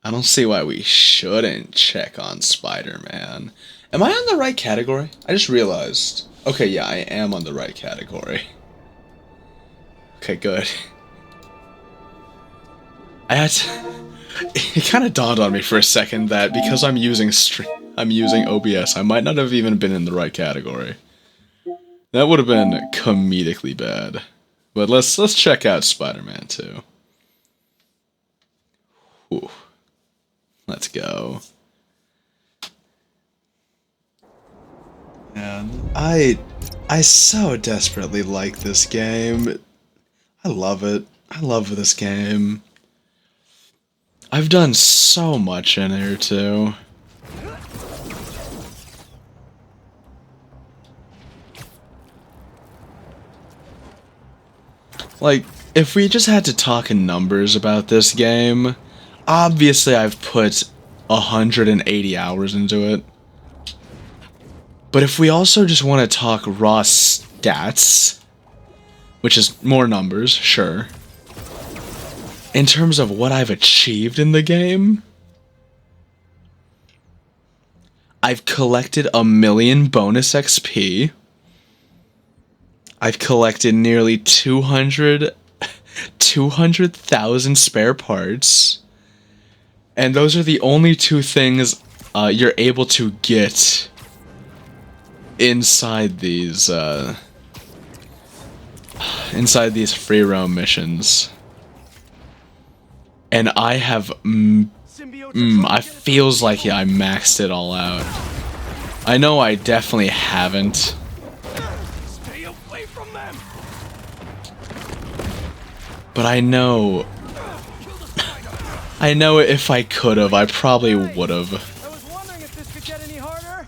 I don't see why we shouldn't check on Spider-Man. Am I on the right category? I just realized. Okay, yeah, I am on the right category. Okay, good. I had to... It kind of dawned on me for a second that because I'm using OBS, I might not have even been in the right category. That would have been comedically bad. But let's check out Spider-Man 2. Ooh. Let's go. Man, I so desperately like this game. I love it. I love this game. I've done so much in here too. Like, if we just had to talk in numbers about this game, obviously I've put 180 hours into it. But if we also just want to talk raw stats, which is more numbers, sure. In terms of what I've achieved in the game, I've collected 1,000,000 bonus XP. I've collected nearly 200,000 spare parts. And those are the only two things you're able to get inside these free roam missions. And I have I feels like yeah, I maxed it all out. I know I definitely haven't. Stay away from them. But I know if I could have, I probably would have. I was wondering if this could get any harder.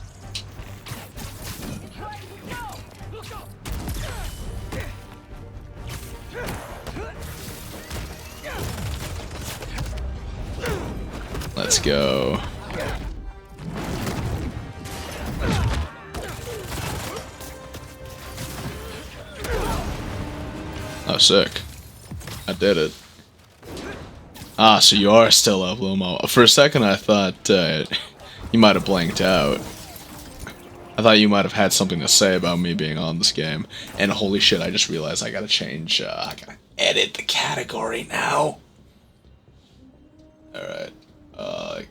Let's go. Oh, sick. I did it. Ah, so you are still up, Lumo. For a second, I thought you might have blanked out. I thought you might have had something to say about me being on this game. And holy shit, I just realized I gotta change, I gotta edit the category now. Alright.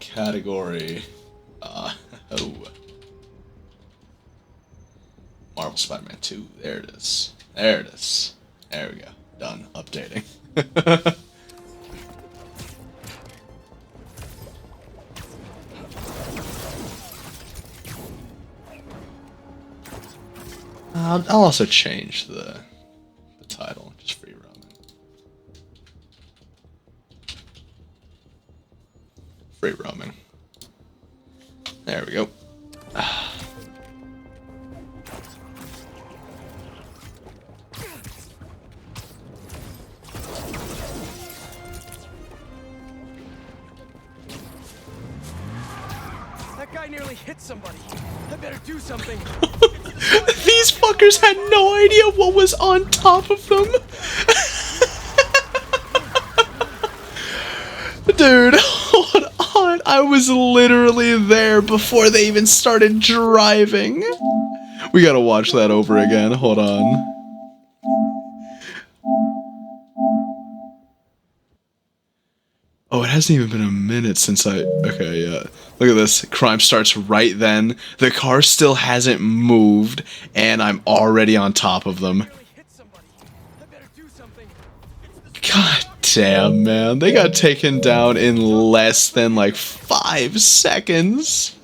Category. Oh. Marvel Spider-Man 2. There it is. There it is. There we go. Done. Updating. I'll also change the title. Just free roaming. Free roaming. There we go. That guy nearly hit somebody. I better do something. These fuckers had no idea what was on top of them. Dude, hold on. I was literally there before they even started driving. We gotta watch that over again. Hold on. Oh, it hasn't even been a minute since I... Okay, yeah. Look at this. Crime starts right then. The car still hasn't moved, and I'm already on top of them. God damn, man. They got taken down in less than, like, 5 seconds.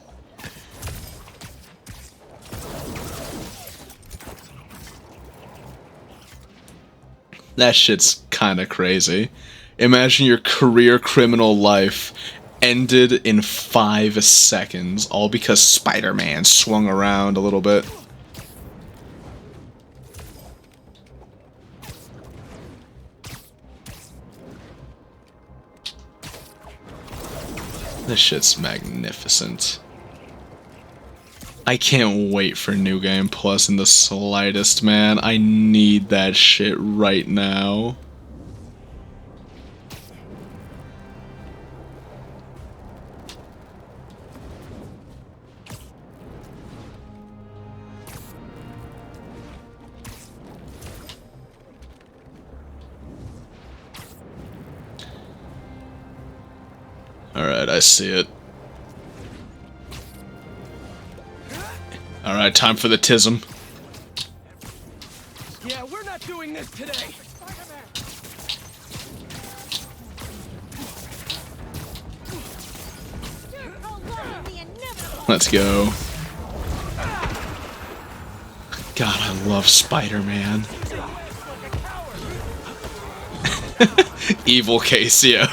That shit's kinda crazy. Imagine your career criminal life ended in 5 seconds, all because Spider-Man swung around a little bit. This shit's magnificent. I can't wait for New Game Plus in the slightest, man. I need that shit right now. Alright, I see it. Alright, time for the tism. Yeah, we're not doing this today. Let's go. God, I love Spider-Man. Evil Casio.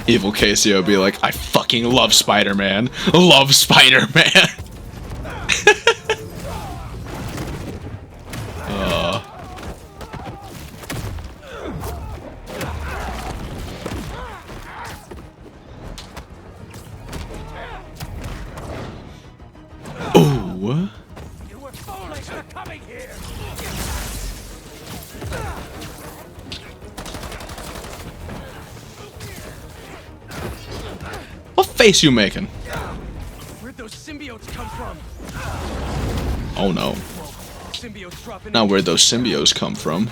Evil Casio be like, I fucking love Spider-Man. Love Spider-Man. Ooh. You were foolish for coming here. What face you making? Where'd those symbiotes come from? Oh no. Symbiotes dropping. Not where those symbiotes come from.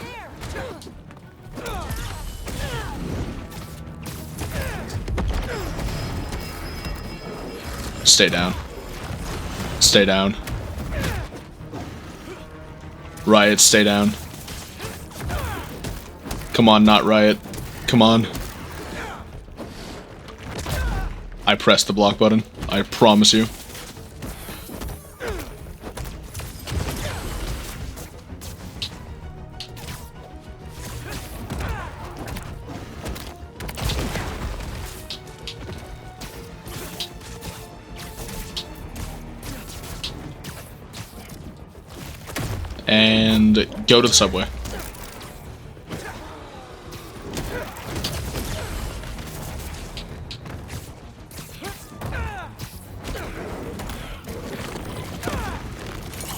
Stay down. Stay down. Riot, stay down. Come on, not Riot. Come on. I pressed the block button. I promise you. And go to the subway.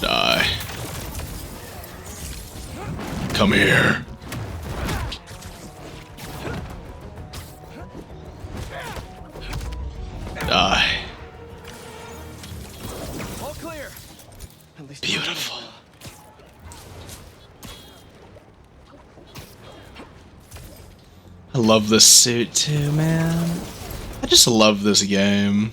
Die. Come here. Die. All clear. At least Beautiful. I love this suit too, man. I just love this game.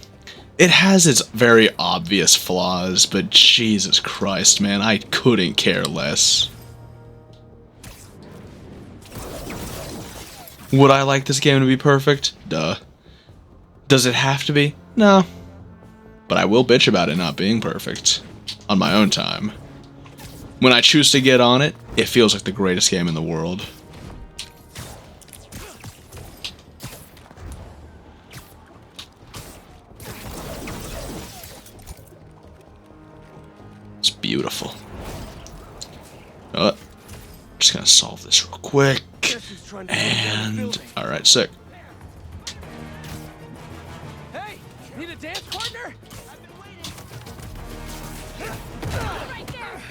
It has its very obvious flaws, but Jesus Christ, man, I couldn't care less. Would I like this game to be perfect? Duh. Does it have to be? No. But I will bitch about it not being perfect. On my own time. When I choose to get on it, it feels like the greatest game in the world. It's beautiful. Just gonna solve this real quick. And alright, sick. Hey, need a dance partner? I've been waiting. Right there.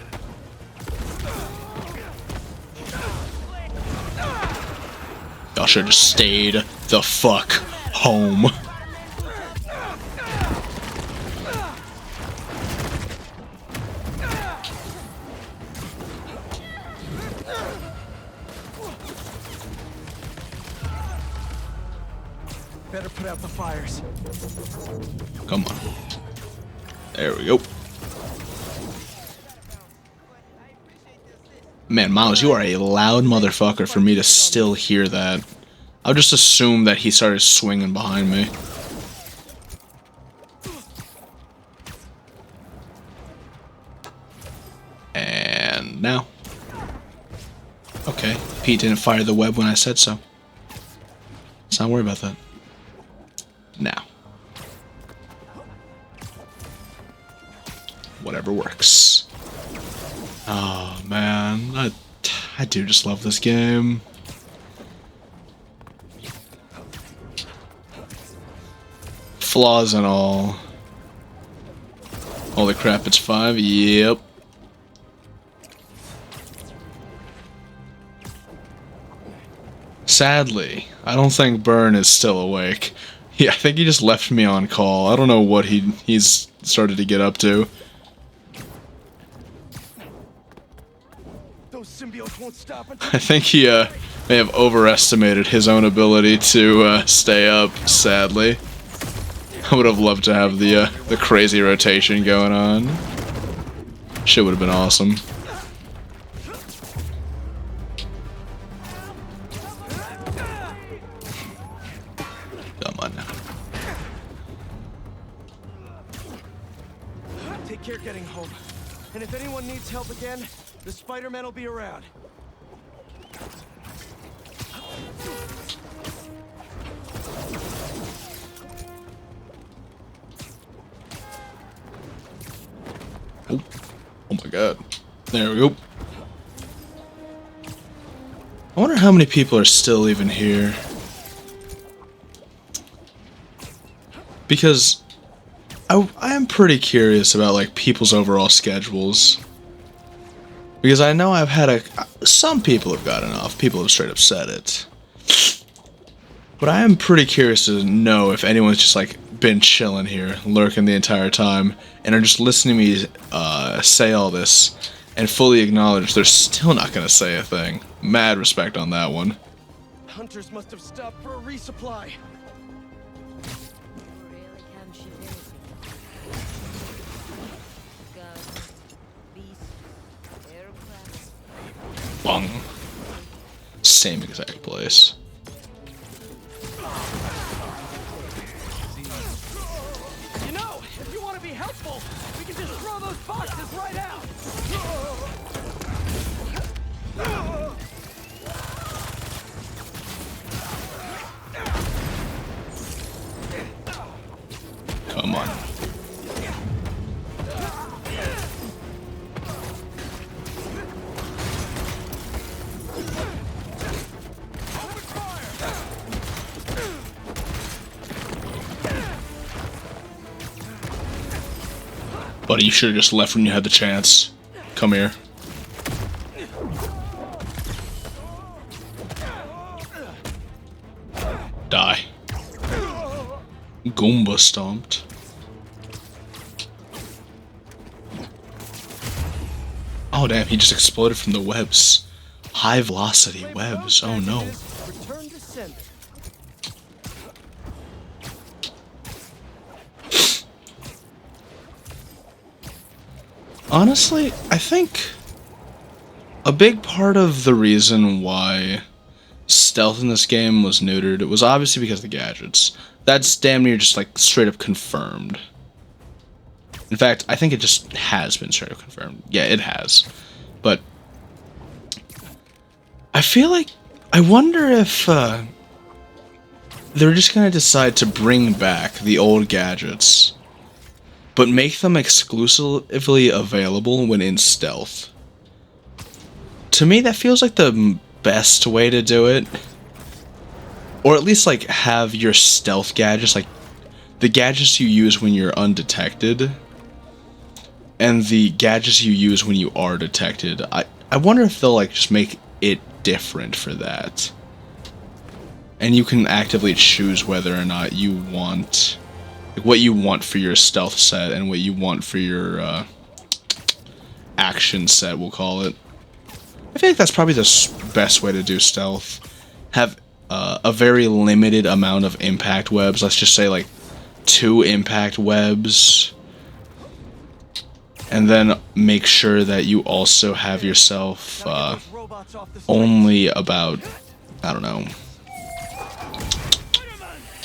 Y'all should have stayed the fuck home. Better put out the fires. Come on. There we go. Man, Miles, you are a loud motherfucker for me to still hear that. I'll just assume that he started swinging behind me. And now. Okay, Pete didn't fire the web when I said so. Let's not worry about that. Now. Whatever works. Oh man, I do just love this game. Flaws and all. Holy crap, it's 5? Yep. Sadly, I don't think Burn is still awake. Yeah, I think he just left me on call. I don't know what he's started to get up to. Those symbiotes won't stop until I think may have overestimated his own ability to stay up, sadly. I would have loved to have the crazy rotation going on. Shit would have been awesome. Come on now. Take care getting home. And if anyone needs help again, the Spider-Man will be around. Oh, oh my god. There we go. I wonder how many people are still even here. Because I am pretty curious about like people's overall schedules. Because I know I've had some people have gotten off, people have straight up said it. But I am pretty curious to know if anyone's just like been chilling here, lurking the entire time, and are just listening to me say all this and fully acknowledge they're still not gonna say a thing. Mad respect on that one. Hunters must have stopped for a resupply. Bong. Same exact place. You know, if you want to be helpful, we can just throw those boxes right out. Come on. Buddy, you should have just left when you had the chance. Come here. Die. Goomba stomped. Oh damn, he just exploded from the webs. High velocity webs, oh no. Return to sender. Honestly, I think a big part of the reason why stealth in this game was neutered, it was obviously because of the gadgets. That's damn near just like straight up confirmed. In fact, I think it just has been straight up confirmed. Yeah, it has. But I feel like, I wonder if they're just gonna decide to bring back the old gadgets, but make them exclusively available when in stealth. To me, that feels like the best way to do it. Or at least like have your stealth gadgets, like the gadgets you use when you're undetected, and the gadgets you use when you are detected. I wonder if they'll like just make it different for that. And you can actively choose whether or not you want, like what you want for your stealth set and what you want for your action set, we'll call it. I feel like that's probably the best way to do stealth. Have a very limited amount of impact webs. Let's just say like 2 impact webs. And then make sure that you also have yourself only about, I don't know.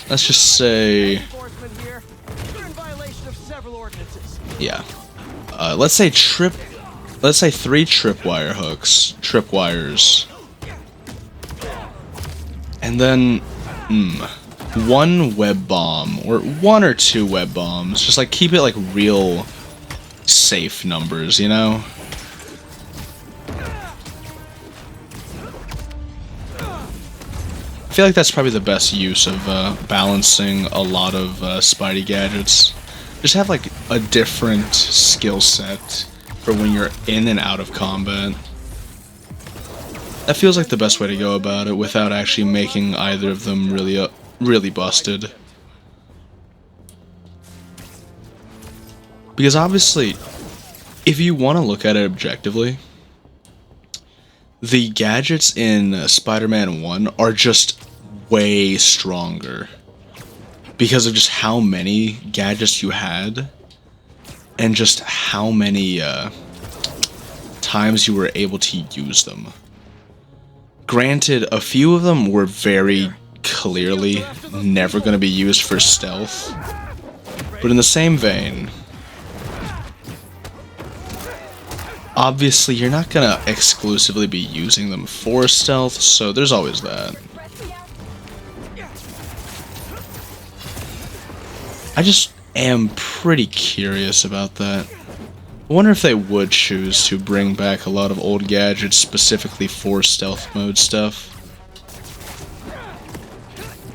Let's just say, yeah. Let's say 3 tripwire hooks, tripwires. And then 1 web bomb, or 1 or 2 web bombs. Just like keep it like real safe numbers, you know? I feel like that's probably the best use of balancing a lot of Spidey gadgets. Just have like a different skill set for when you're in and out of combat. That feels like the best way to go about it without actually making either of them really busted. Because obviously, if you want to look at it objectively, the gadgets in Spider-Man 1 are just way stronger because of just how many gadgets you had and just how many times you were able to use them. Granted, a few of them were very clearly never going to be used for stealth, but in the same vein, obviously you're not going to exclusively be using them for stealth, so there's always that. I just am pretty curious about that. I wonder if they would choose to bring back a lot of old gadgets specifically for stealth mode stuff.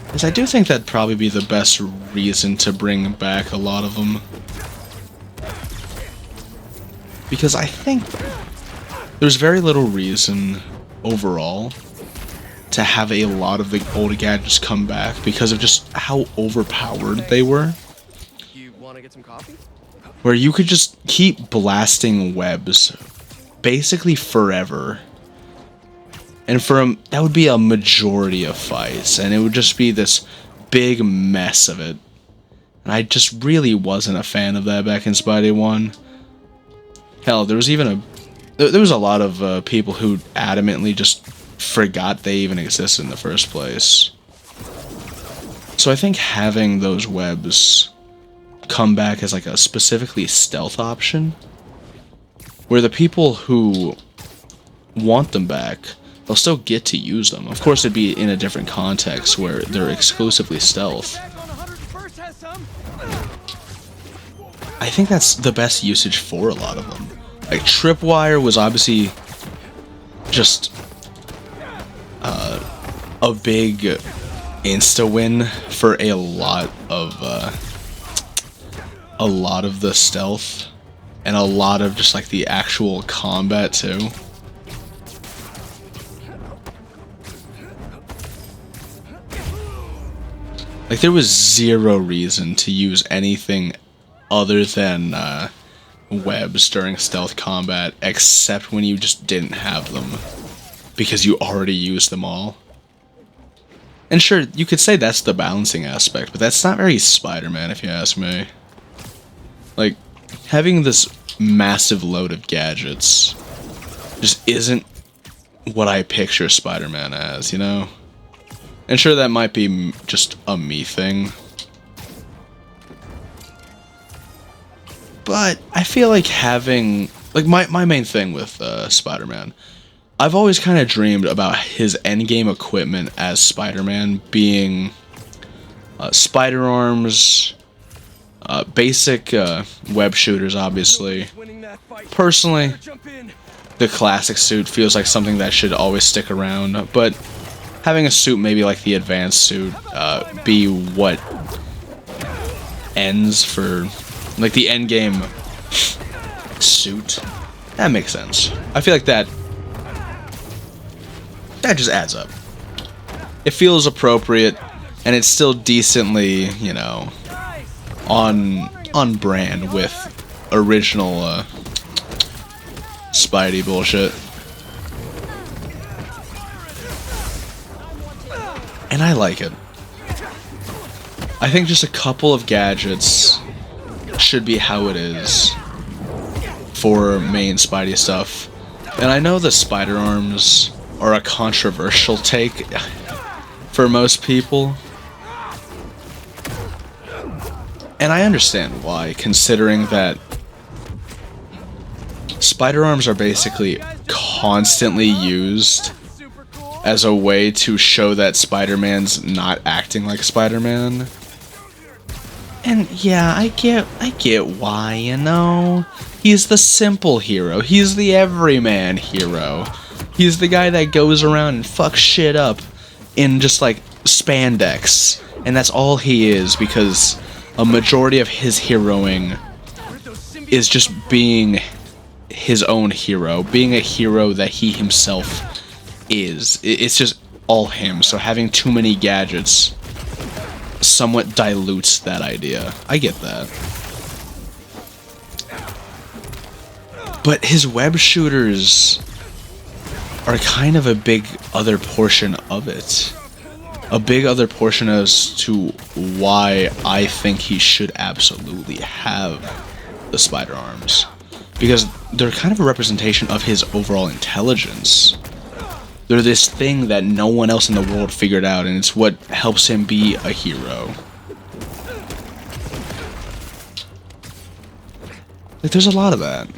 Because I do think that'd probably be the best reason to bring back a lot of them. Because I think there's very little reason overall to have a lot of the old gadgets come back because of just how overpowered they were. You want to get some coffee? Where you could just keep blasting webs basically forever. And that would be a majority of fights, and it would just be this big mess of it. And I just really wasn't a fan of that back in Spidey 1. Hell, there was a lot of people who adamantly just forgot they even existed in the first place. So I think having those webs come back as like a specifically stealth option, where the people who want them back, they'll still get to use them. Of course, it'd be in a different context where they're exclusively stealth. I think that's the best usage for a lot of them. Like, Tripwire was obviously just a big insta win for a lot of the stealth and a lot of just like the actual combat too. Like, there was zero reason to use anything other than webs during stealth combat, except when you just didn't have them because you already used them all. And sure, you could say that's the balancing aspect, but that's not very Spider-Man if you ask me. Like, having this massive load of gadgets just isn't what I picture Spider-Man as, you know? And sure, that might be just a me thing. But I feel like having... Like, my main thing with Spider-Man, I've always kind of dreamed about his endgame equipment as Spider-Man being spider arms, basic web shooters, obviously. Personally, the classic suit feels like something that should always stick around, but having a suit maybe like the advanced suit be what ends for, like, the endgame suit, that makes sense. I feel like that just adds up. It feels appropriate, and it's still decently, you know, on brand with original Spidey bullshit. And I like it. I think just a couple of gadgets should be how it is for main Spidey stuff. And I know the spider arms are a controversial take for most people. And I understand why, considering that spider arms are basically constantly used as a way to show that Spider-Man's not acting like Spider-Man. And yeah, I get why, you know? He's the simple hero. He's the everyman hero. He's the guy that goes around and fucks shit up in just like spandex. And that's all he is, because a majority of his heroing is just being his own hero, being a hero that he himself is. It's just all him, so having too many gadgets somewhat dilutes that idea. I get that. But his web shooters are kind of a big other portion of it. A big other portion as to why I think he should absolutely have the spider arms. Because they're kind of a representation of his overall intelligence. They're this thing that no one else in the world figured out, and it's what helps him be a hero. Like, there's a lot of that.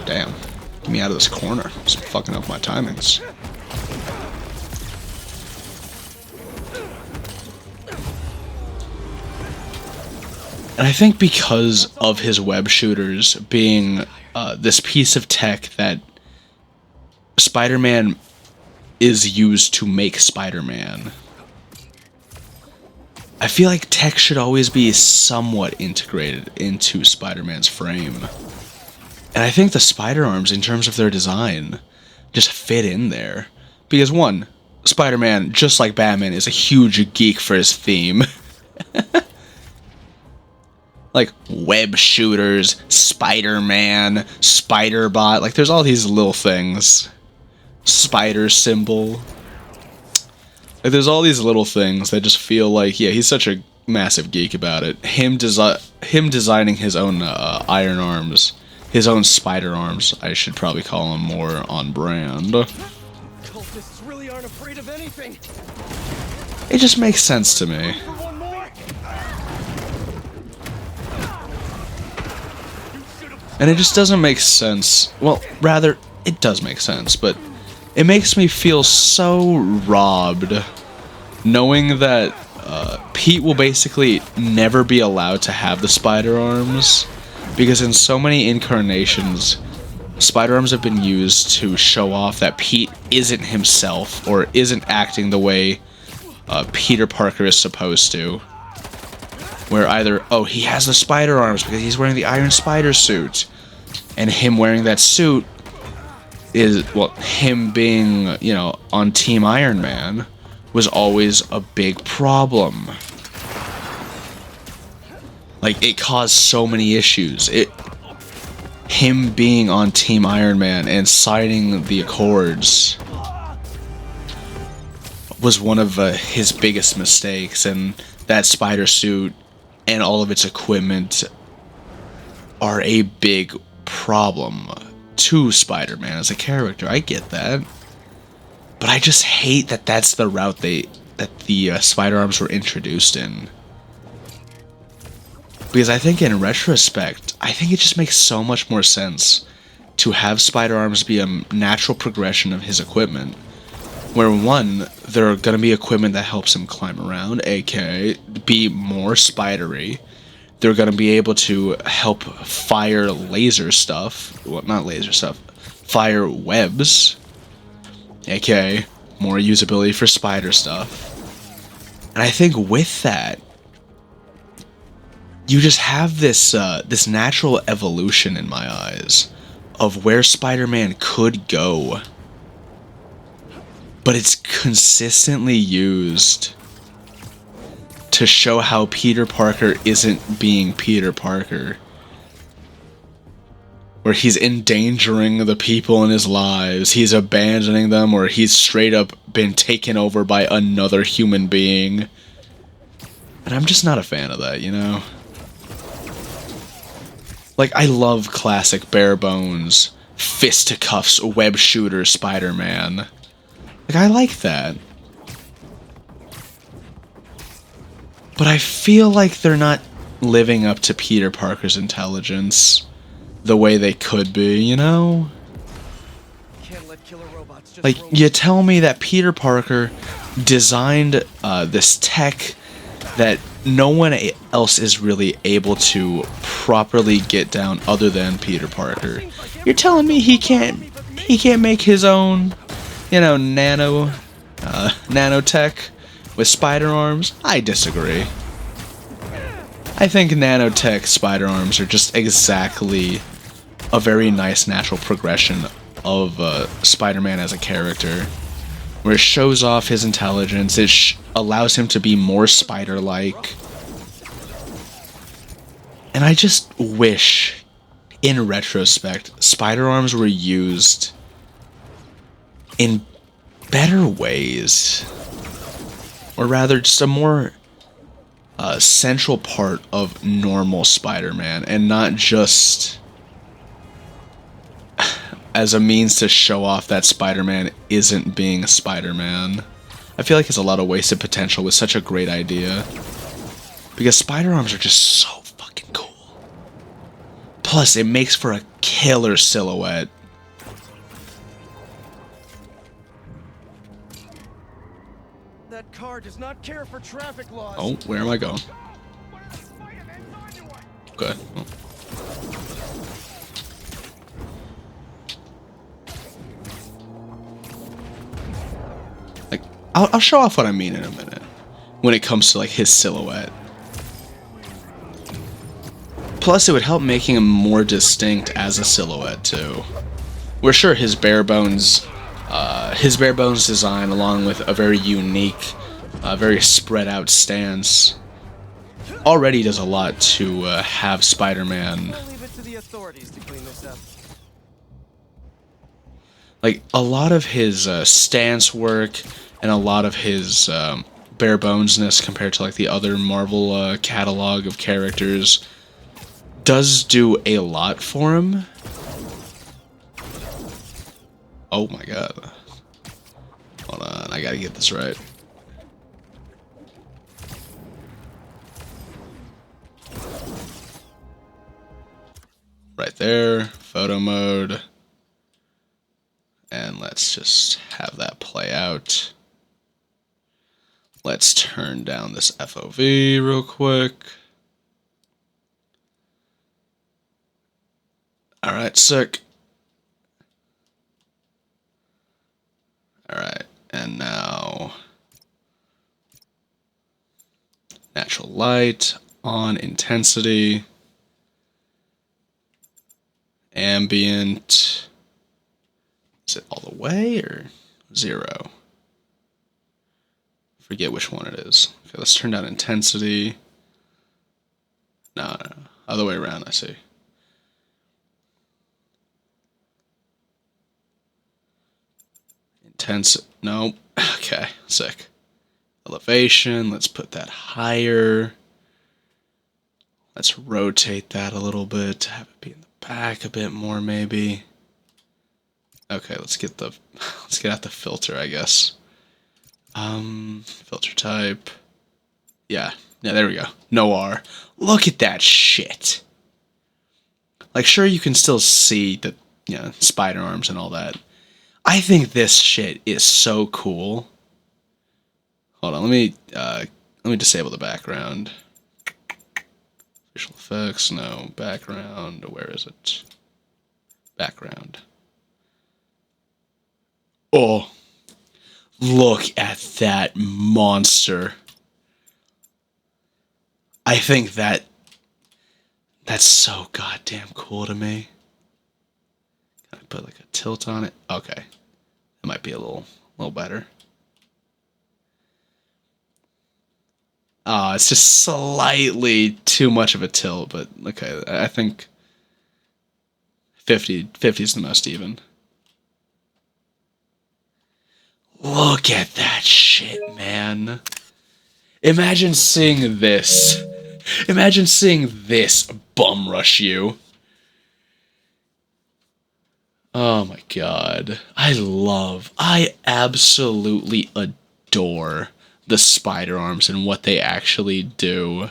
Damn. Get me out of this corner. It's fucking up my timings. And I think because of his web shooters being this piece of tech that Spider-Man is used to make Spider-Man, I feel like tech should always be somewhat integrated into Spider-Man's frame. And I think the spider arms, in terms of their design, just fit in there. Because one, Spider-Man, just like Batman, is a huge geek for his theme. Like, web shooters, Spider-Man, Spider-Bot, like, there's all these little things. Spider symbol. Like, there's all these little things that just feel like, yeah, he's such a massive geek about it. Him designing his own iron arms, his own spider arms, I should probably call him more on brand. Cultists really aren't afraid of anything. It just makes sense to me. And it just doesn't make sense. Well, rather, it does make sense, but it makes me feel so robbed knowing that Pete will basically never be allowed to have the spider arms, because in so many incarnations, spider arms have been used to show off that Pete isn't himself or isn't acting the way Peter Parker is supposed to. Where either, oh, he has the spider arms because he's wearing the Iron Spider suit, and him wearing that suit is, well, him being, you know, on Team Iron Man was always a big problem. Like, it caused so many issues. Him being on Team Iron Man and signing the Accords was one of his biggest mistakes, and that spider suit and all of its equipment are a big problem to Spider-Man as a character. I get that. But I just hate that that's the route that the spider arms were introduced in. Because I think in retrospect, I think it just makes so much more sense to have spider arms be a natural progression of his equipment. Where one, they're gonna be equipment that helps him climb around, aka be more spidery. They're gonna be able to help fire laser stuff. Well, not laser stuff. Fire webs, aka more usability for spider stuff. And I think with that, you just have this this natural evolution in my eyes of where Spider-Man could go. But it's consistently used to show how Peter Parker isn't being Peter Parker. Where he's endangering the people in his lives, he's abandoning them, or he's straight up been taken over by another human being. And I'm just not a fan of that, you know? Like, I love classic bare bones, fisticuffs, web shooter Spider-Man. Like, I like that. But I feel like they're not living up to Peter Parker's intelligence the way they could be, you know? Can't let killer robots just Like, you tell me that Peter Parker designed this tech that no one else is really able to properly get down other than Peter Parker. You're telling me he can't make his own, you know, nanotech with spider arms? I disagree. I think nanotech spider arms are just exactly a very nice natural progression of Spider-Man as a character, where it shows off his intelligence, it allows him to be more spider-like. And I just wish, in retrospect, spider arms were used in better ways. Or rather, just a more central part of normal Spider-Man, and not just as a means to show off that Spider-Man isn't being Spider-Man. I feel like it's a lot of wasted potential with such a great idea. Because spider arms are just so fucking cool. Plus, it makes for a killer silhouette. That car does not care for traffic laws. Oh, where am I going? Good. Oh. Like, I'll show off what I mean in a minute. When it comes to like his silhouette. Plus, it would help making him more distinct as a silhouette too. We're sure his bare bones design, along with a very unique, very spread out stance, already does a lot to have Spider-Man. I'll leave it to the authorities to clean this up. Like, a lot of his stance work and a lot of his bare bonesness compared to like the other Marvel catalog of characters does do a lot for him. Oh my god. Hold on, I gotta get this right. Right there, photo mode. And let's just have that play out. Let's turn down this FOV real quick. Alright, sick. Alright, and now natural light, on intensity, ambient. Is it all the way or 0? Forget which one it is. Okay, let's turn down intensity. No, other way around, I see. Intense, no, okay, sick. Elevation, let's put that higher. Let's rotate that a little bit to have it be in the back a bit more, maybe. Okay, let's get out the filter, I guess. Filter type. Yeah, there we go. Noir. Look at that shit. Like, sure, you can still see the, spider arms and all that. I think this shit is so cool. Hold on, let me disable the background. Visual effects, no. Background, where is it? Background. Oh, look at that monster. I think that's so goddamn cool to me. Can I put like a tilt on it? Okay. It might be a little better. It's just slightly too much of a tilt, but okay, I think 50 is the most even. Look at that shit, man. Imagine seeing this. Imagine seeing this bum rush you. Oh my god. I absolutely adore the spider arms and what they actually do.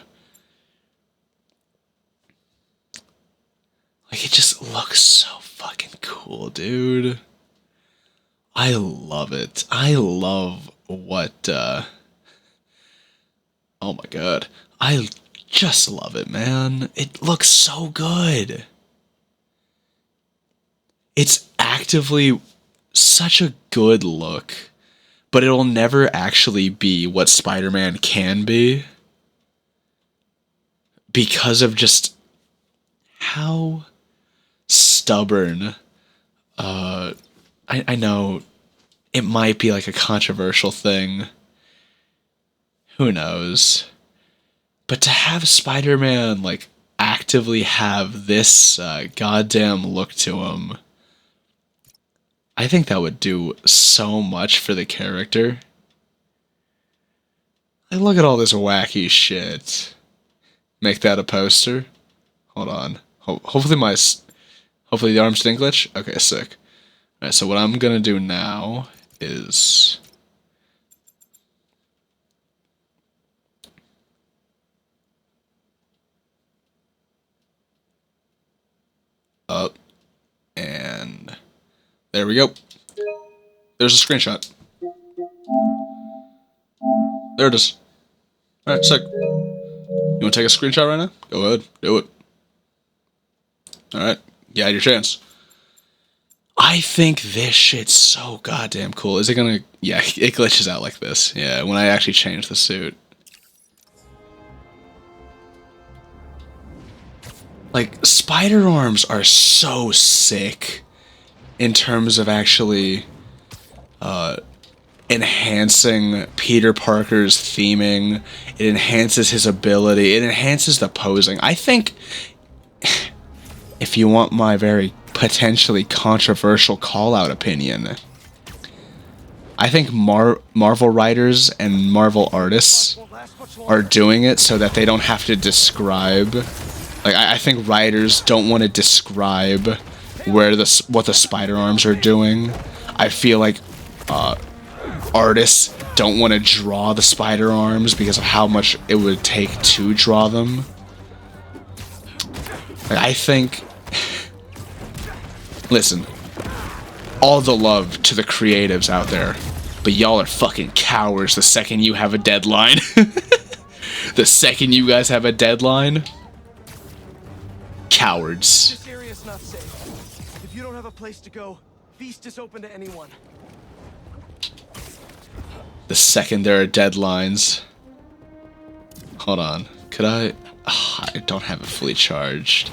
Like, it just looks so fucking cool, dude. I love it. I love what, oh my god. I just love it, man. It looks so good. It's actively such a good look, but it'll never actually be what Spider-Man can be because of just how stubborn, I know it might be like a controversial thing. Who knows? But to have Spider-Man like actively have this goddamn look to him, I think that would do so much for the character. Like, look at all this wacky shit. Make that a poster. Hold on. Hopefully hopefully the arms didn't glitch. Okay, sick. All right, so what I'm gonna do now is up, and there we go. There's a screenshot. There it is. All right, sick. You want to take a screenshot right now? Go ahead, do it. All right, you had your chance. I think this shit's so goddamn cool. Is it gonna... Yeah, it glitches out like this. Yeah, when I actually change the suit. Like, spider arms are so sick in terms of actually enhancing Peter Parker's theming. It enhances his ability. It enhances the posing. I think, if you want my very potentially controversial call-out opinion, I think Marvel writers and Marvel artists are doing it so that they don't have to describe. Like, I think writers don't want to describe what the spider arms are doing. I feel like artists don't want to draw the spider arms because of how much it would take to draw them. Like, I think... Listen, all the love to the creatives out there, but y'all are fucking cowards the second you have a deadline. The second you guys have a deadline, cowards. This area is not safe. If you don't have a place to go, Feast is open to anyone. The second there are deadlines. Hold on. Could I... Oh, I don't have it fully charged.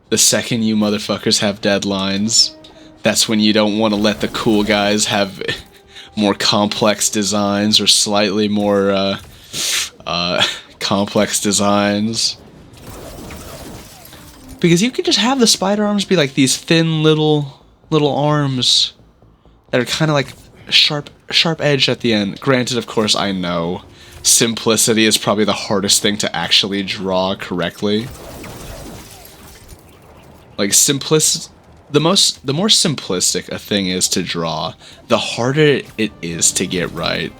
The second you motherfuckers have deadlines, that's when you don't want to let the cool guys have more complex designs or slightly more complex designs. Because you could just have the spider arms be like these thin little arms that are kind of like sharp edge at the end. Granted, of course, I know simplicity is probably the hardest thing to actually draw correctly. Like, the more simplistic a thing is to draw, the harder it is to get right.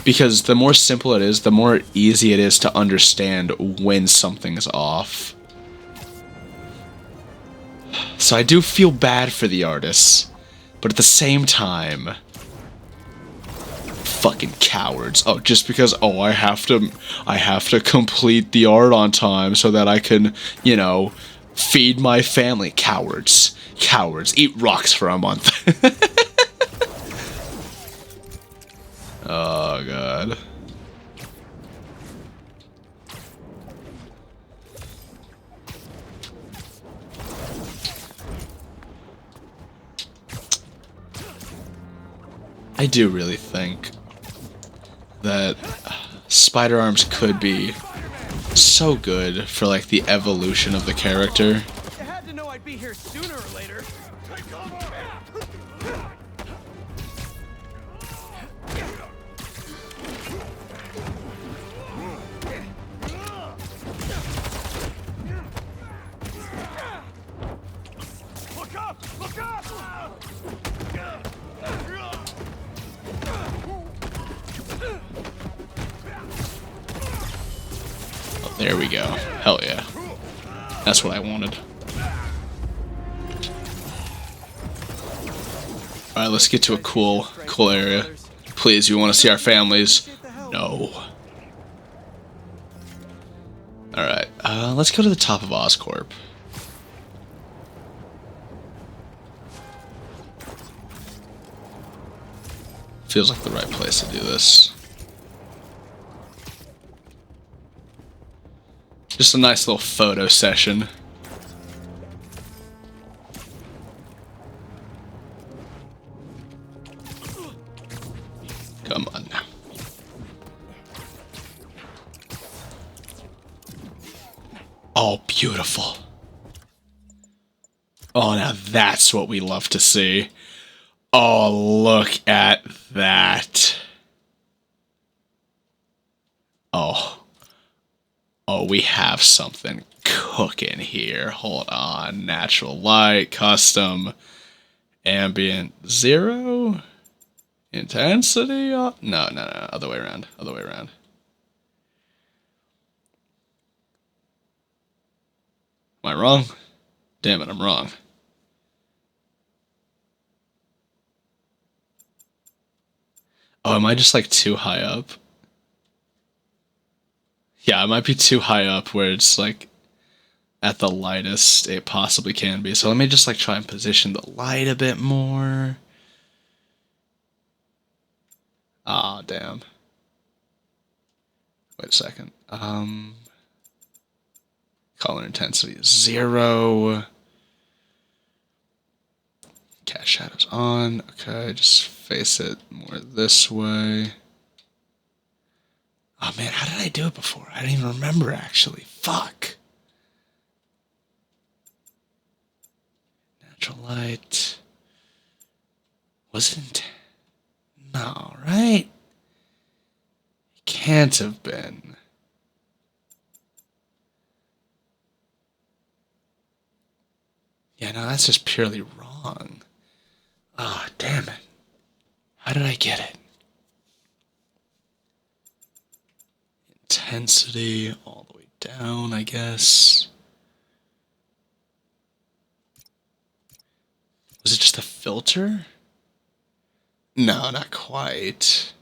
Because the more simple it is, the more easy it is to understand when something's off. So I do feel bad for the artists, but at the same time, fucking cowards. Oh, just because, oh, I have to complete the art on time so that I can, you know, feed my family. Cowards. Cowards. Eat rocks for a month. Oh, God. I do really think that spider arms could be so good for, like, the evolution of the character. You had to know I'd be here sooner or later. Look up! Look up! Oh, there we go. Hell yeah. That's what I wanted. Alright, let's get to a cool area. Please, you want to see our families? No. Alright, let's go to the top of Oscorp. Feels like the right place to do this. Just a nice little photo session. Come on now. beautiful. Oh, now that's what we love to see. Oh, look at that. Oh. Oh, we have something cooking here. Hold on. Natural light, custom, ambient, 0, intensity. No, no, no. Other way around. Other way around. Am I wrong? Damn it, I'm wrong. Oh, am I just like too high up? Yeah, I might be too high up where it's like at the lightest it possibly can be. So let me just like try and position the light a bit more. Ah, damn. Wait a second. Color intensity is 0. Cast shadows on. Okay, just face it more this way. Oh man, how did I do it before? I didn't even remember actually. Fuck. Natural light. Wasn't. No, right? It can't have been. Yeah, no, that's just purely wrong. Ah, oh, damn it. How did I get it? Intensity all the way down, I guess. Was it just a filter? No, not quite.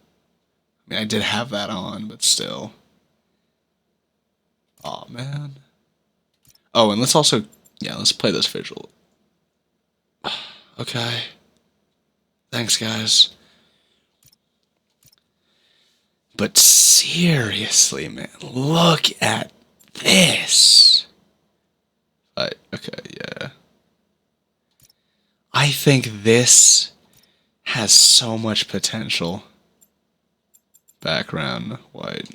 I mean, I did have that on, but still. Aw, man. Oh, and let's also... Yeah, let's play this visual. Okay. Thanks, guys. But seriously, man, look at this. Okay, yeah. I think this has so much potential. Background white.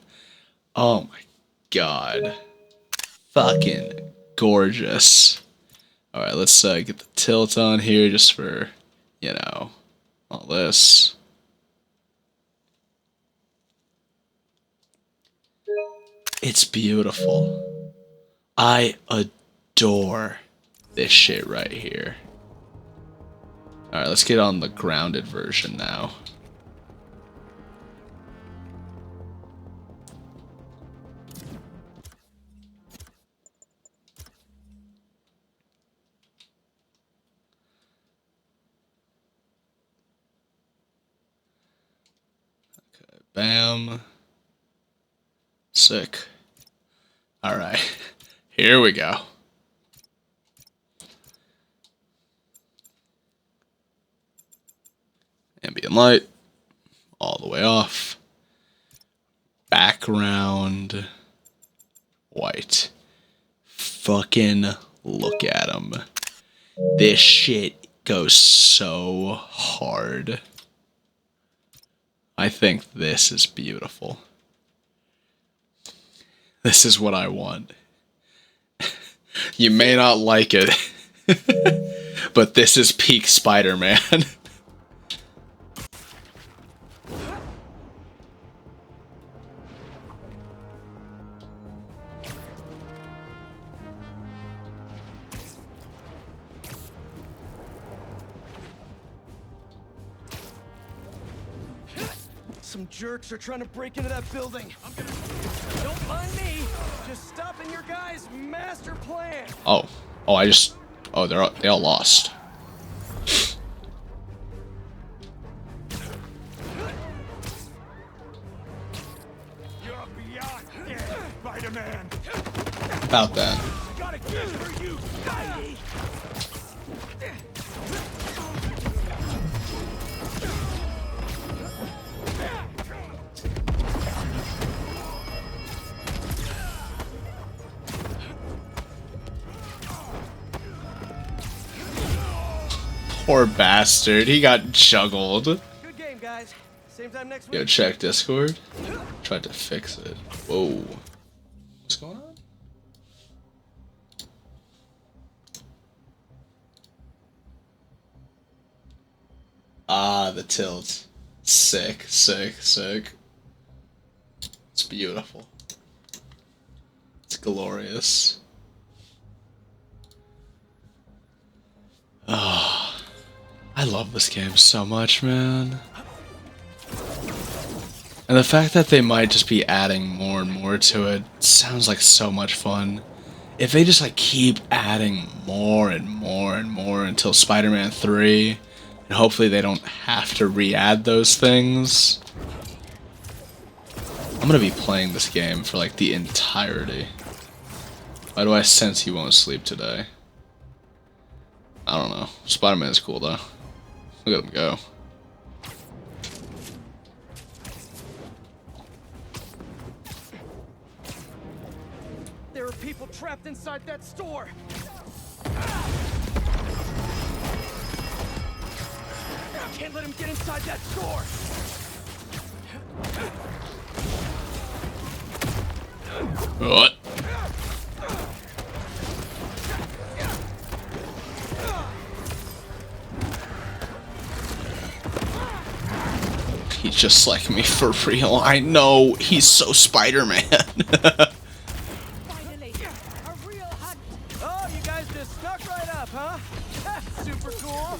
Oh my god. Fucking gorgeous. Alright, let's get the tilt on here just for, you know, all this. It's beautiful. I adore this shit right here. Alright, let's get on the grounded version now. Okay, bam. Sick. Alright, here we go. Ambient light, all the way off. Background, white. Fucking look at him. This shit goes so hard. I think this is beautiful. This is what I want. You may not like it, but this is peak Spider-Man. Some jerks are trying to break into that building. Don't mind me. Just stopping your guys' master plan. Oh, they all lost. You're beyond dead, Spider-Man. About that. Got a gift for you, Spidey. Poor bastard, he got juggled. Good game, guys. Same time next week. Yo, check Discord. Tried to fix it. Whoa. What's going on? God, the tilt. Sick, sick, sick. It's beautiful. It's glorious. Oh, I love this game so much, man. And the fact that they might just be adding more and more to it sounds like so much fun. If they just like keep adding more and more and more until Spider-Man 3, and hopefully they don't have to re-add those things, I'm gonna be playing this game for like the entirety. Why do I sense he won't sleep today? I don't know. Spider-Man's cool though. Look at him go. There are people trapped inside that store. I can't let him get inside that store. What? He's just like me for real. I know. He's so Spider-Man. Oh, you guys just snuck right up, huh? Super cool.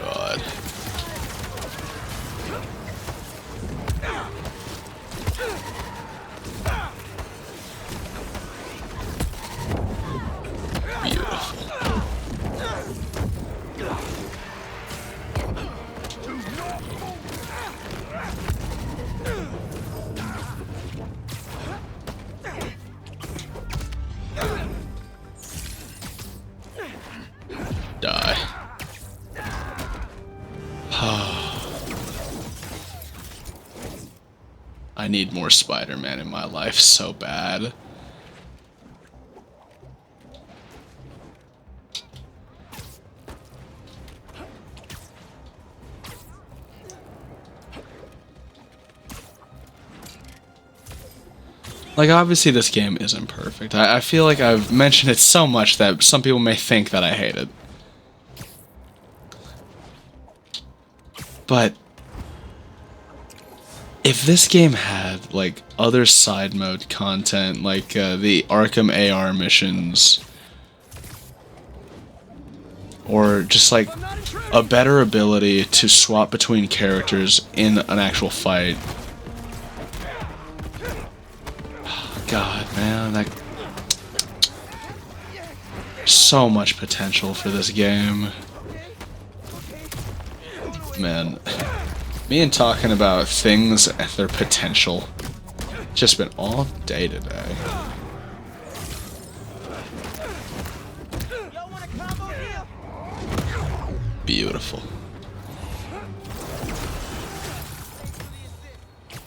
God. Beautiful. Die. I need more Spider-Man in my life so bad. Like, obviously this game isn't perfect. I feel like I've mentioned it so much that some people may think that I hate it. But if this game had, like, other side mode content, like the Arkham AR missions, or just, like, a better ability to swap between characters in an actual fight. God, man, that... so much potential for this game. Man, me and talking about things and their potential, just been all day today. Beautiful.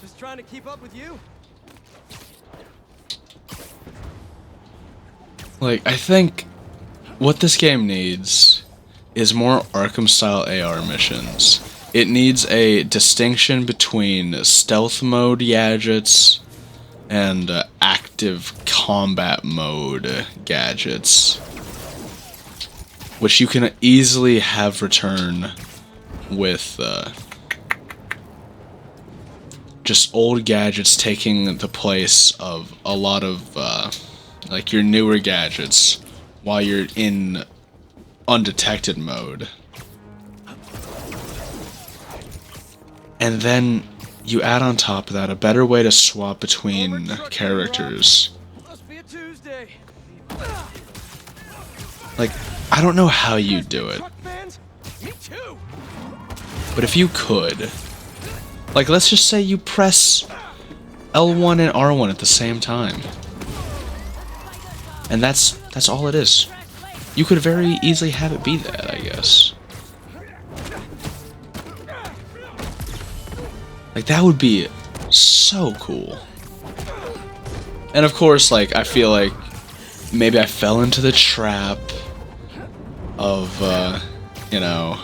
Just trying to keep up with you. Like, I think what this game needs is more Arkham-style AR missions. It needs a distinction between stealth mode gadgets and active combat mode gadgets, which you can easily have return with just old gadgets taking the place of a lot of like your newer gadgets while you're in undetected mode. And then you add on top of that a better way to swap between characters. Must be a Tuesday. Like, I don't know how you do it, Me too. but if you could, like, let's just say you press L1 and R1 at the same time. And that's all it is. You could very easily have it be that, I guess. Like, that would be so cool. And of course, like, I feel like maybe I fell into the trap of, you know...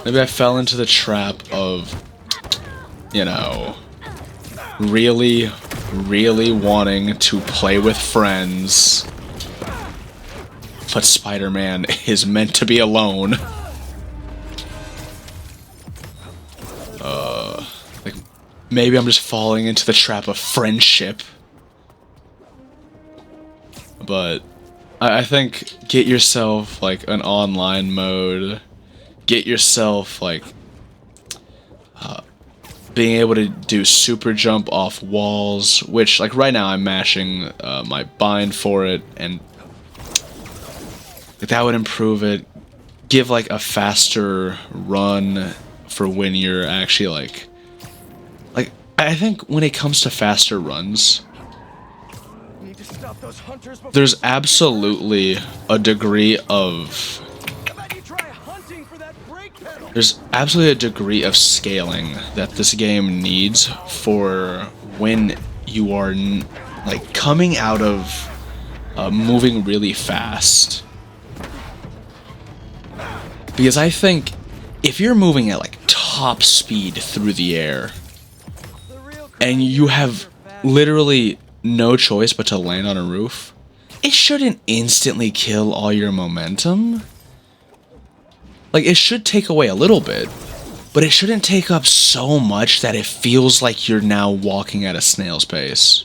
maybe I fell into the trap of, you know, really wanting to play with friends but Spider-Man is meant to be alone. Like, maybe I'm just falling into the trap of friendship. But I think get yourself like an online mode. Get yourself like being able to do super jump off walls, which like right now I'm mashing my bind for it, and that would improve it. Give like a faster run for when you're actually like I think when it comes to faster runs, We need to stop those hunters before there's absolutely a degree of How about you try hunting for that brake pedal? there's absolutely a degree of scaling that this game needs for when you are like coming out of moving really fast. Because I think if you're moving at like top speed through the air The real and you have literally no choice but to land on a roof, it shouldn't instantly kill all your momentum. Like, it should take away a little bit, but it shouldn't take up so much that it feels like you're now walking at a snail's pace.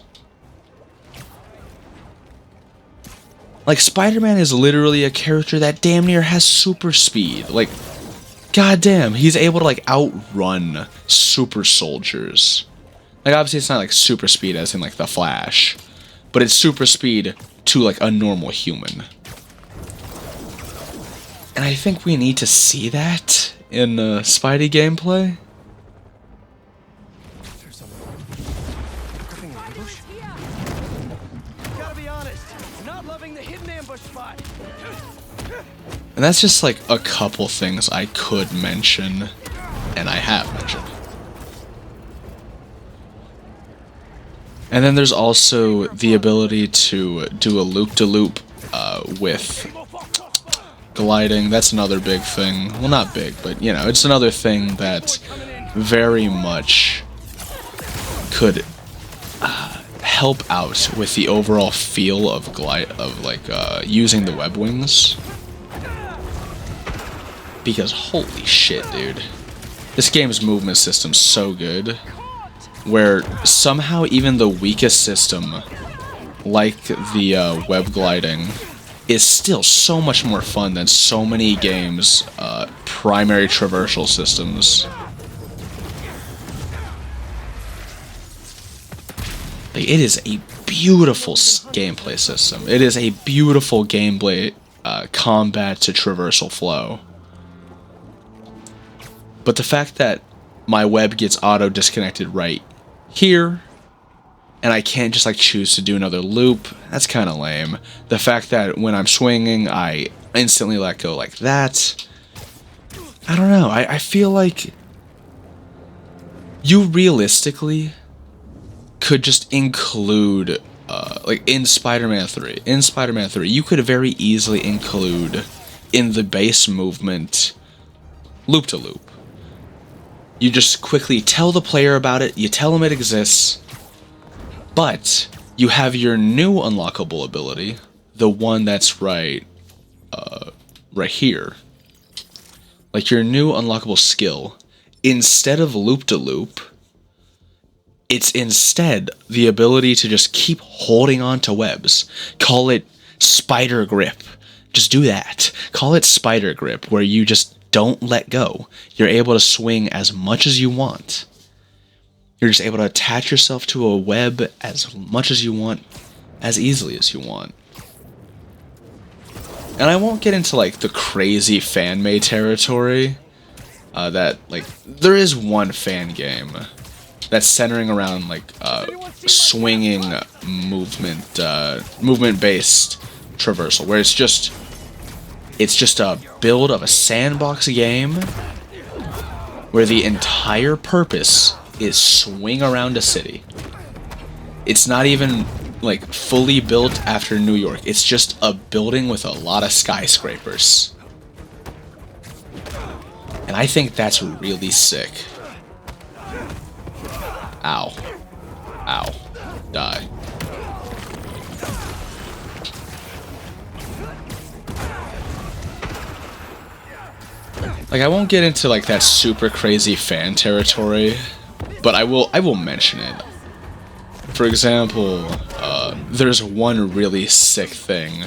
Like, Spider-Man is literally a character that damn near has super speed. Like, goddamn, he's able to, like, outrun super soldiers. Like, obviously it's not, like, super speed as in, like, the Flash, but it's super speed to, like, a normal human. And I think we need to see that in Spidey gameplay. There's someone. Cooking an ambush? Gotta be honest, not loving the hidden ambush spot. And that's just, like, a couple things I could mention, and I have mentioned. And then there's also the ability to do a loop-de-loop with gliding. That's another big thing. Well, not big, but, you know, it's another thing that very much could help out with the overall feel of using the web wings. Because holy shit, dude. This game's movement system's so good, where somehow even the weakest system, like the web gliding, is still so much more fun than so many games' primary traversal systems. Like, it is a beautiful gameplay system. It is a beautiful gameplay combat to traversal flow. But the fact that my web gets auto-disconnected right here, and I can't just like choose to do another loop, that's kind of lame. The fact that when I'm swinging, I instantly let go like that. I don't know, I feel like you realistically could just include, like in Spider-Man 3, you could very easily include in the base movement loop-to-loop. You just quickly tell the player about it, you tell them it exists, but you have your new unlockable ability, the one that's right here. Like your new unlockable skill, instead of loop-to-loop, it's instead the ability to just keep holding on to webs. Call it spider grip. Just do that. Call it spider grip, where you just don't let go. You're able to swing as much as you want. You're just able to attach yourself to a web as much as you want, as easily as you want. And I won't get into like the crazy fan-made territory. That like there is one fan game that's centering around like swinging movement, movement-based traversal, where it's just a build of a sandbox game where the entire purpose is swing around a city. It's not even like fully built after New York. It's just a building with a lot of skyscrapers. And I think that's really sick. Ow. Ow. Die. Like, I won't get into like that super crazy fan territory, but I will mention it. For example, there's one really sick thing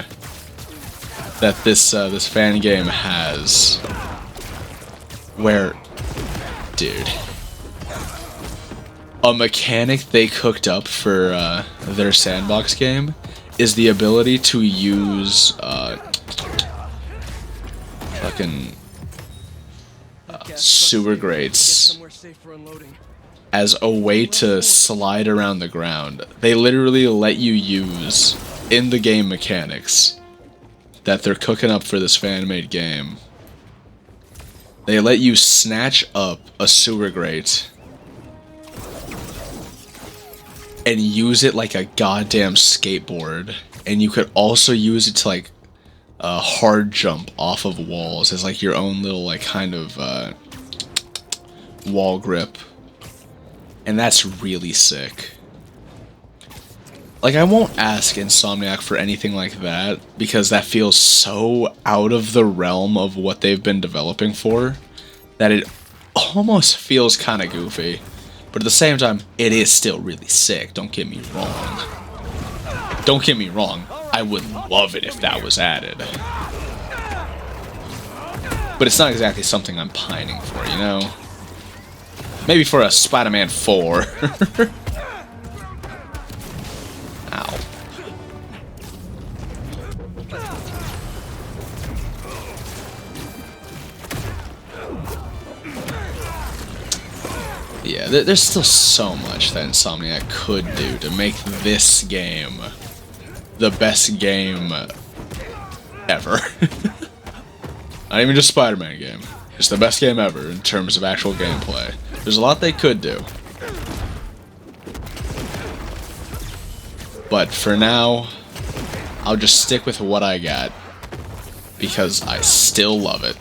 that this fan game has, where, dude, a mechanic they cooked up for their sandbox game is the ability to use fucking sewer grates as a way to slide around the ground. They literally let you use in the game mechanics that they're cooking up for this fan-made game. They let you snatch up a sewer grate and use it like a goddamn skateboard, and you could also use it to like hard jump off of walls as like your own little like kind of wall grip, and that's really sick. Like, I won't ask Insomniac for anything like that because that feels so out of the realm of what they've been developing for that it almost feels kind of goofy. But at the same time, it is still really sick, don't get me wrong. Don't get me wrong, I would love it if that was added. But it's not exactly something I'm pining for, you know? Maybe for a Spider-Man 4. Ow. Yeah, there's still so much that Insomniac could do to make this game the best game ever. Not even just Spider-Man game. It's the best game ever in terms of actual gameplay. There's a lot they could do. But for now, I'll just stick with what I got because I still love it.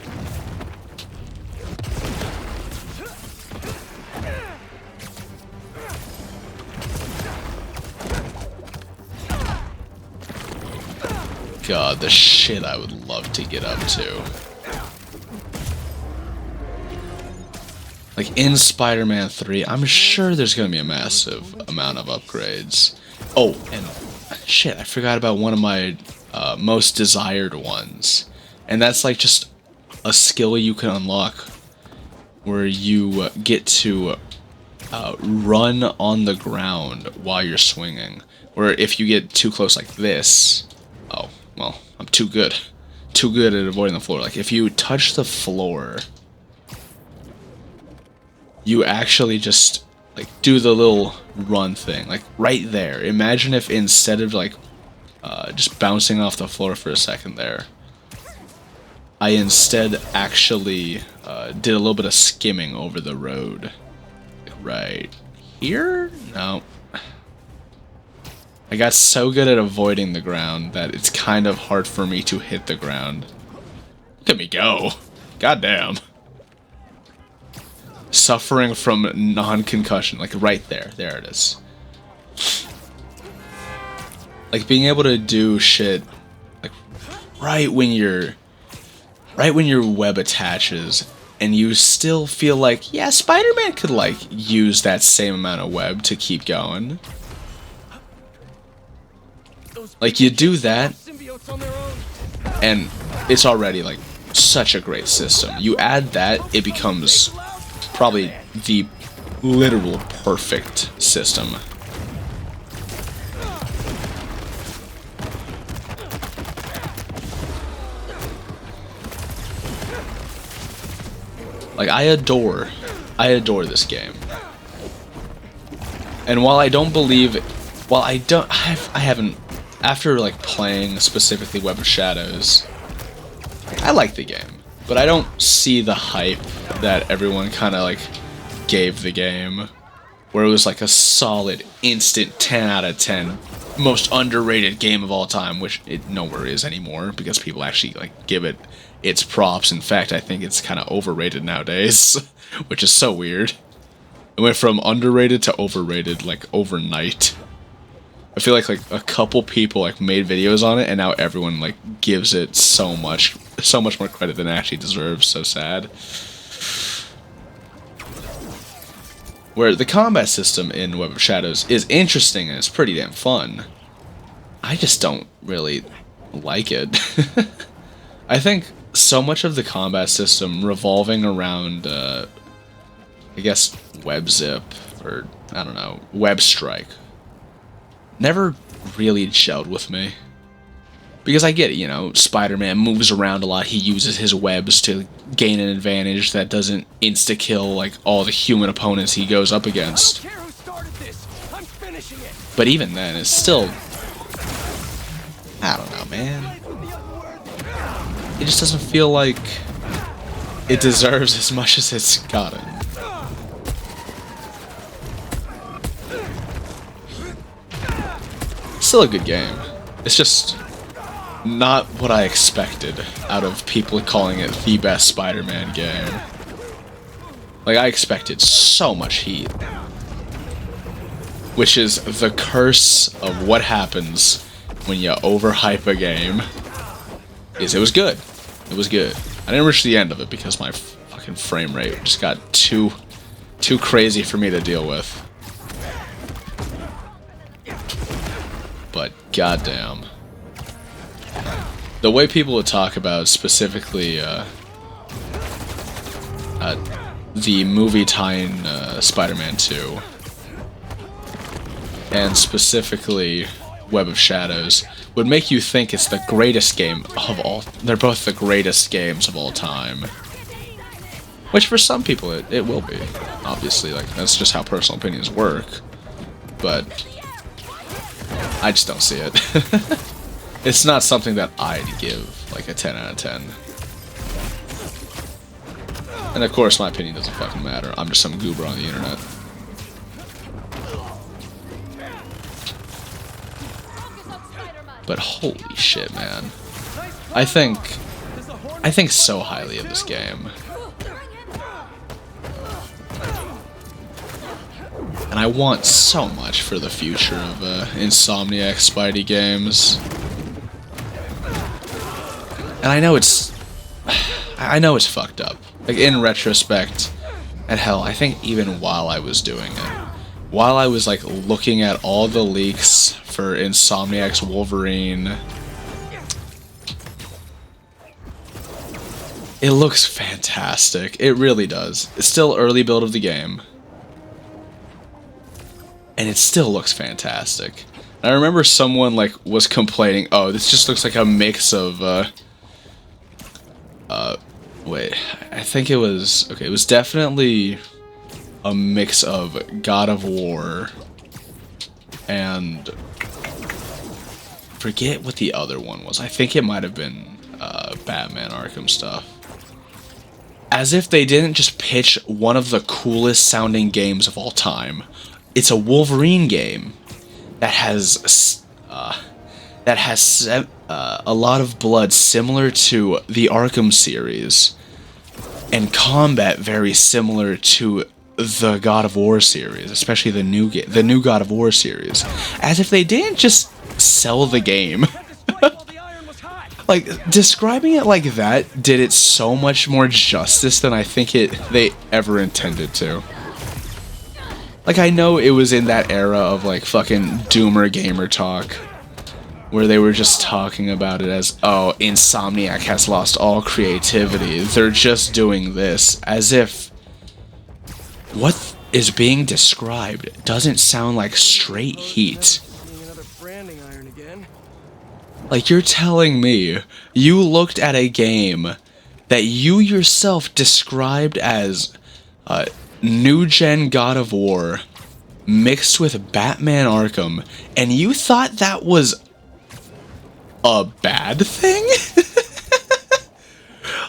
God, the shit I would love to get up to. Like, in Spider-Man 3, I'm sure there's gonna be a massive amount of upgrades. Oh, and shit, I forgot about one of my most desired ones. And that's like just a skill you can unlock where you get to run on the ground while you're swinging. Where if you get too close like this... Oh, well, I'm too good. Too good at avoiding the floor. Like, if you touch the floor, you actually just, like, do the little run thing. Like, right there. Imagine if instead of, like, just bouncing off the floor for a second there, I instead actually did a little bit of skimming over the road. Right here? No. I got so good at avoiding the ground that it's kind of hard for me to hit the ground. Look at me go. Goddamn. Suffering from non-concussion. Like, right there. There it is. Like, being able to do shit, like, right when your web attaches, and you still feel like, yeah, Spider-Man could, like, use that same amount of web to keep going. Like, you do that, and it's already, like, such a great system. You add that, it becomes probably the literal perfect system. Like, I adore this game. And while I don't believe, I haven't, after, like, playing specifically Web of Shadows, I like the game, but I don't see the hype that everyone kind of, like, gave the game, where it was, like, a solid, instant 10 out of 10, most underrated game of all time, which it nowhere is anymore, because people actually, like, give it its props. In fact, I think it's kind of overrated nowadays, which is so weird. It went from underrated to overrated, like, overnight. I feel like a couple people, like, made videos on it, and now everyone, like, gives it so much so much more credit than it actually deserves. So sad. Where the combat system in Web of Shadows is interesting and it's pretty damn fun. I just don't really like it. I think so much of the combat system revolving around, I guess, Web Zip, or, I don't know, Web Strike, never really gelled with me. Because I get it, you know, Spider-Man moves around a lot, he uses his webs to gain an advantage that doesn't insta-kill, like, all the human opponents he goes up against. I don't care who started this. I'm finishing it. But even then, it's still... I don't know, man. It just doesn't feel like it deserves as much as it's gotten. Still a good game. It's just not what I expected out of people calling it the best Spider-Man game. Like, I expected so much heat. Which is the curse of what happens when you overhype a game. Is it was good. It was good. I didn't reach the end of it because my fucking frame rate just got too crazy for me to deal with. But goddamn. The way people would talk about specifically the movie tie-in Spider-Man 2 and specifically Web of Shadows would make you think it's the greatest game of all. They're both the greatest games of all time. Which for some people it will be. Obviously, like, that's just how personal opinions work. But I just don't see it. It's not something that I'd give like a 10 out of 10. And of course my opinion doesn't fucking matter. I'm just some goober on the internet. But holy shit, man. I think so highly of this game. And I want so much for the future of Insomniac Spidey games. And I know it's fucked up. Like, in retrospect, and hell, I think even while I was doing it, while I was, like, looking at all the leaks for Insomniac's Wolverine, it looks fantastic. It really does. It's still early build of the game, and it still looks fantastic. And I remember someone, like, was complaining, oh, this just looks like a mix of, wait, I think it was, okay, it was definitely a mix of God of War and forget what the other one was. I think it might have been Batman Arkham stuff. As if they didn't just pitch one of the coolest sounding games of all time. It's a Wolverine game that has a lot of blood similar to the Arkham series, and combat very similar to the God of War series, especially the new God of War series. As if they didn't just sell the game. Like, describing it like that did it so much more justice than I think they ever intended to. Like, I know it was in that era of, like, fucking Doomer Gamer talk, where they were just talking about it as, oh, Insomniac has lost all creativity, they're just doing this, as if what is being described doesn't sound like straight heat. Like, you're telling me you looked at a game that you yourself described as new-gen God of War mixed with Batman Arkham, and you thought that was a bad thing?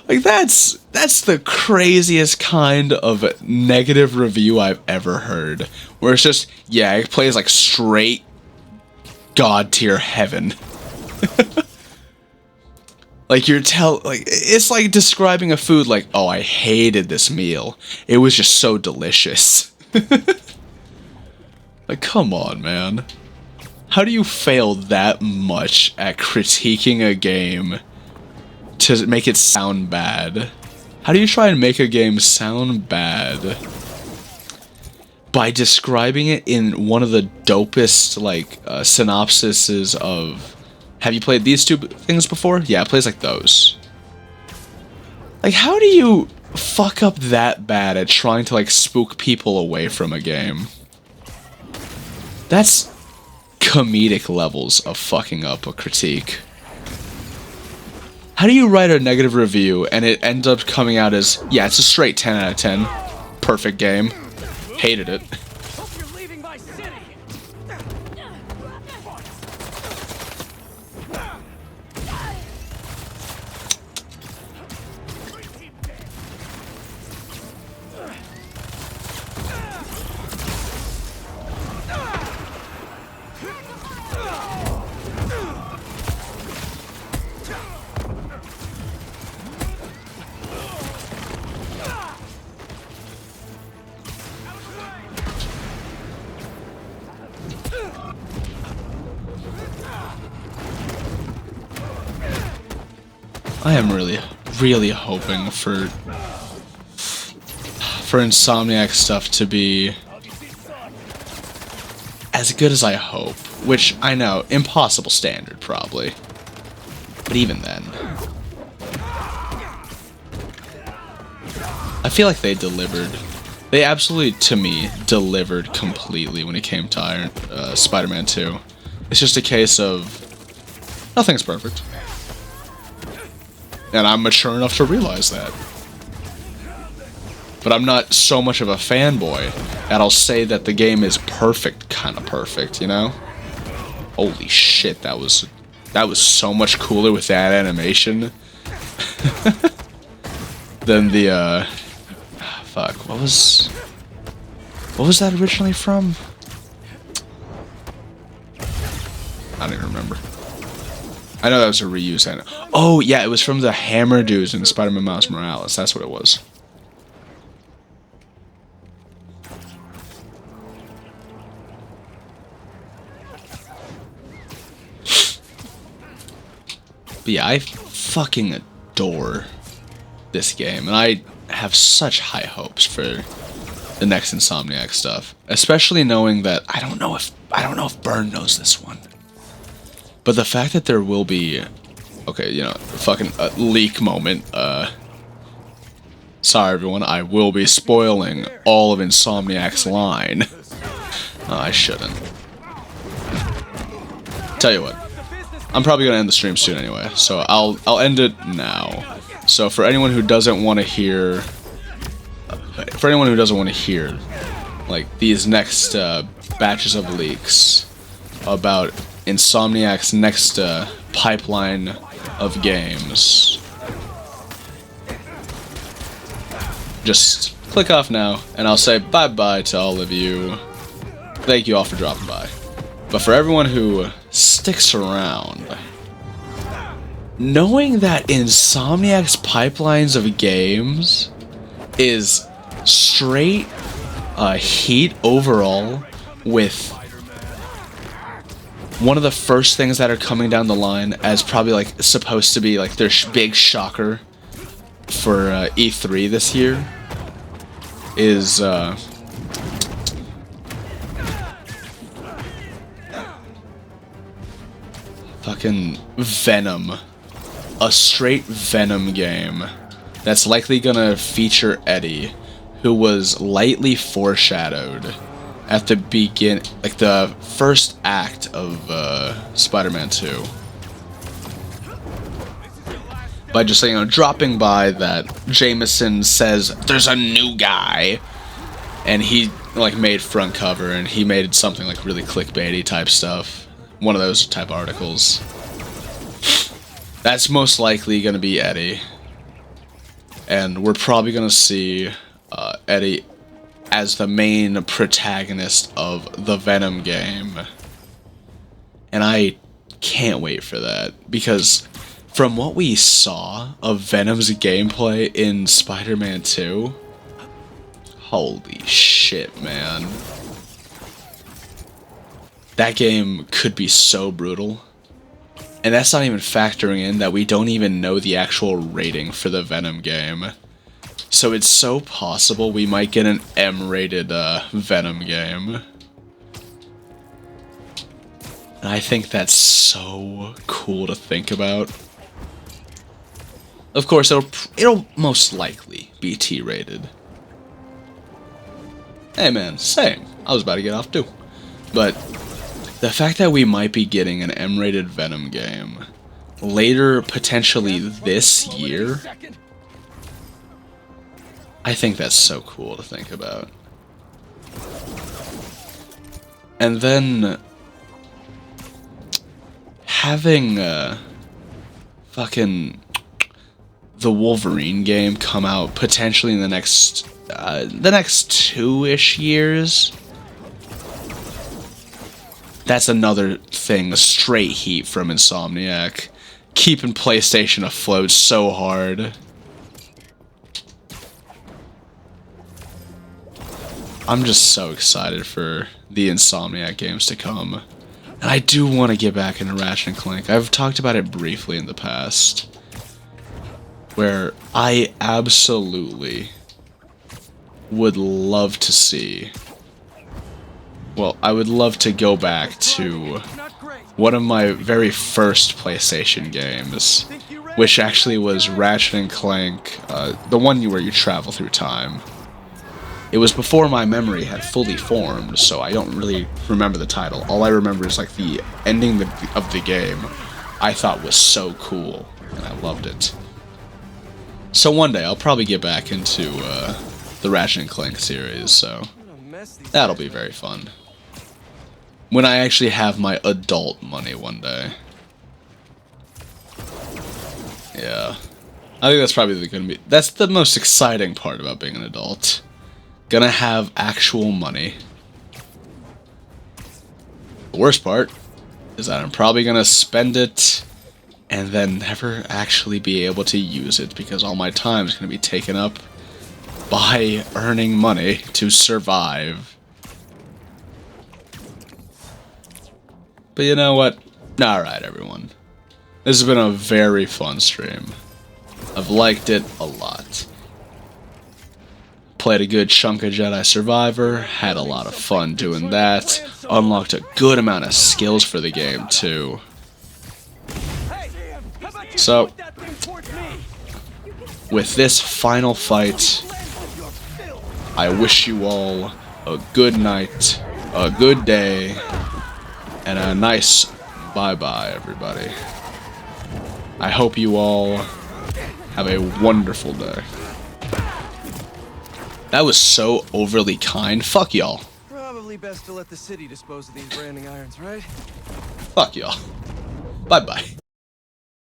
Like, that's the craziest kind of negative review I've ever heard. Where it's just, yeah, it plays like straight God tier heaven. Like, it's like describing a food like, oh, I hated this meal. It was just so delicious. Like, come on, man. How do you fail that much at critiquing a game to make it sound bad. How do you try and make a game sound bad? By describing it in one of the dopest, like, synopsises of... Have you played these two things before? Yeah, it plays like those. Like, how do you fuck up that bad at trying to, like, spook people away from a game? That's comedic levels of fucking up a critique. How do you write a negative review and it ends up coming out as, yeah, it's a straight 10 out of 10. Perfect game. Hated it. Hope you're leaving my city. I am really hoping for Insomniac stuff to be as good as I hope, which I know, impossible standard probably, but even then, I feel like they delivered. They absolutely, to me, delivered completely when it came to Spider-Man 2. It's just a case of nothing's perfect. And I'm mature enough to realize that. But I'm not so much of a fanboy that I'll say that the game is perfect, kind of perfect, you know? Holy shit, that was so much cooler with that animation than the, fuck, what was that originally from? I don't even remember. I know that was a reuse. Oh, yeah, it was from the Hammer dudes in Spider-Man Miles Morales. That's what it was. But yeah, I fucking adore this game, and I have such high hopes for the next Insomniac stuff. Especially knowing that I don't know if Byrne knows this one. But the fact that there will be, okay, you know, fucking leak moment, sorry everyone, I will be spoiling all of Insomniac's line. Oh, I shouldn't. Tell you what, I'm probably gonna end the stream soon anyway, so I'll end it now. So for anyone who doesn't want to hear, like, these next, batches of leaks about Insomniac's next pipeline of games, just click off now, and I'll say bye-bye to all of you. Thank you all for dropping by. But for everyone who sticks around, knowing that Insomniac's pipelines of games is straight heat overall, with one of the first things that are coming down the line as probably like supposed to be like their big shocker for E3 this year is fucking Venom. A straight Venom game that's likely gonna feature Eddie, who was lightly foreshadowed at the like the first act of Spider-Man 2. By just, you know, dropping by that Jameson says there's a new guy, and he like made front cover, and he made something like really clickbaity type stuff, one of those type articles. That's most likely gonna be Eddie, and we're probably gonna see Eddie as the main protagonist of the Venom game. And I can't wait for that, because from what we saw of Venom's gameplay in Spider-Man 2, holy shit, man. That game could be so brutal. And that's not even factoring in that we don't even know the actual rating for the Venom game. So it's so possible we might get an M-rated Venom game. And I think that's so cool to think about. Of course, it'll most likely be T-rated. Hey man, same. I was about to get off too. But the fact that we might be getting an M-rated Venom game later, potentially this year, I think that's so cool to think about. And then having fucking the Wolverine game come out potentially in the next 2-ish years. That's another thing, straight heat from Insomniac. Keeping PlayStation afloat so hard. I'm just so excited for the Insomniac games to come. And I do want to get back into Ratchet & Clank. I've talked about it briefly in the past, where I absolutely would love to see... Well, I would love to go back to one of my very first PlayStation games, which actually was Ratchet & Clank, the one where you travel through time. It was before my memory had fully formed, so I don't really remember the title. All I remember is like the ending of the game I thought was so cool, and I loved it. So one day I'll probably get back into the Ratchet & Clank series, so that'll be very fun. When I actually have my adult money one day. Yeah. I think that's probably gonna be... That's the most exciting part about being an adult. Gonna have actual money. The worst part is that I'm probably gonna spend it and then never actually be able to use it because all my time is gonna be taken up by earning money to survive. But you know what? Alright, everyone. This has been a very fun stream. I've liked it a lot. Played a good chunk of Jedi Survivor, had a lot of fun doing that, unlocked a good amount of skills for the game too. So, with this final fight, I wish you all a good night, a good day, and a nice bye-bye, everybody. I hope you all have a wonderful day. That was so overly kind. Fuck y'all. Probably best to let the city dispose of these branding irons, right? Fuck y'all. Bye-bye.